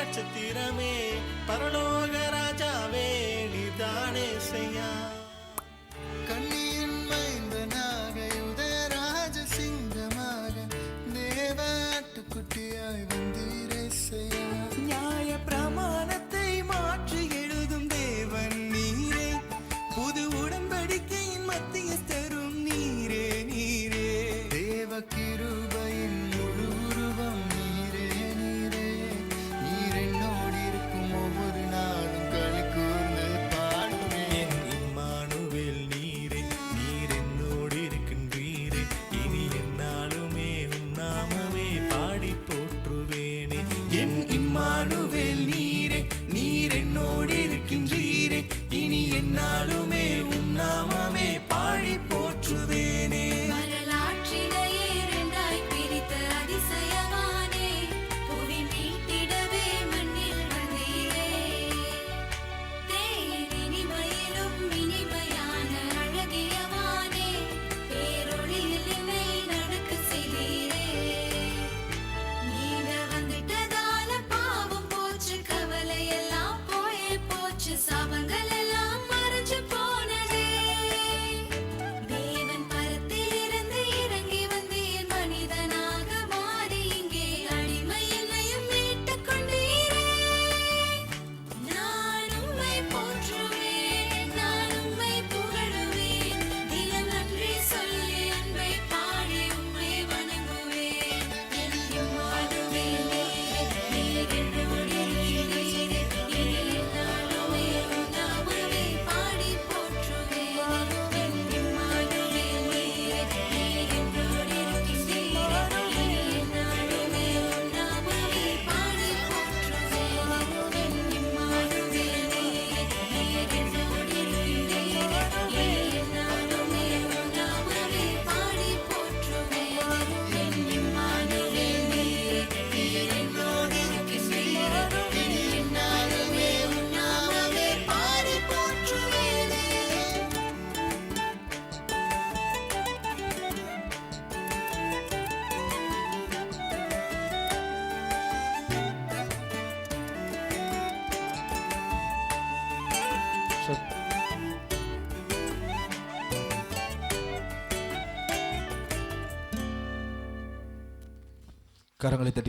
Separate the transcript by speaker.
Speaker 1: நட்சத்திரமே பரலோக ராஜாவே நீதானே செய்யா.
Speaker 2: கண்ணியின் மைந்தனாக யுதராஜ சிங்கமாக தேவாட்டுக்குட்டியாய் வந்தீரே செய்யா.
Speaker 1: நியாய பிரமாணத்தை மாற்றி எழுதும் தேவன் நீரே, புது உடன்படிக்கையின் மத்தியஸ்தரும் நீரே நீரே.
Speaker 2: தேவ கிருபையின் முழு உருவம் நீரே நீரே. நீர் என்னோடு இருக்கும் ஒவ்வொரு நாளும் களி கூர்ந்து பாடுவேன்.
Speaker 1: இம்மானுவேல் நீரே, நீர் என்னோடு இருக்கின்றீரே, இனி என்னாலுமே உம் நாமமே பாடி போற்றுவேனே. என் இம்மானுவேல் நீரே, நீர் என்னோடு இருக்கின்றீரே, இனி என்னாலுமே உம் நாமமே பாடி போற்றுவேனே.
Speaker 3: வரலாற்றினையே இரண்டாய் பிரித்த அதிசயவானே, புவி மீட்டிடவே மண்ணில் வந்தீரே. தேன் இனிமையிலும் இனிமையான அழகியவானே, பேரொளியில் என்னை நடக்க செய்தீரே. நீங்க வந்துட்டதால பாவம் போச்சு, கவலை எல்லாம் போயே போச்சு, சாபங்கள் எல்லாம் மறைஞ்சு போனதே. தேவன் பரத்திலிருந்து இறங்கி வந்து என் மனிதனாக மாறி இங்கே அடிமை என்னையும் மீட்டுக் கொண்டீரே. நான் உம்மை போற்றுவேன், நான் உம்மை புகழுவேன், தினம் நன்றி சொல்லி அன்பை பாடி உம்மை வணங்குவேன். என் இம்மானுவேல் நீரே, நீர் என்னோடு இருக்கிறீரே, இனி எந்நாளுமே உம் நாமமே பாடி போற்றுவேன். என் இம்மானுவேல் நீரே, நீர் என்னோடு இருக்கிறீரே, இனி எந்நாளுமே உம் நாமமே பாடி போற்றுவேன். என் இம்மானுவேல் நீரே, நீர் என்னோடு இருக்கிறீரே, இனி எந்நாளுமே உம் நாமமே பாடி போற்றுவேன். என் இம்மானுவேல் நீரே, நீர் என்னோடு இருக்கிறீரே, இனி எந்நாளுமே உம் நாமமே பாடி போற்றுவேனே.
Speaker 4: கரங்களை தட்டி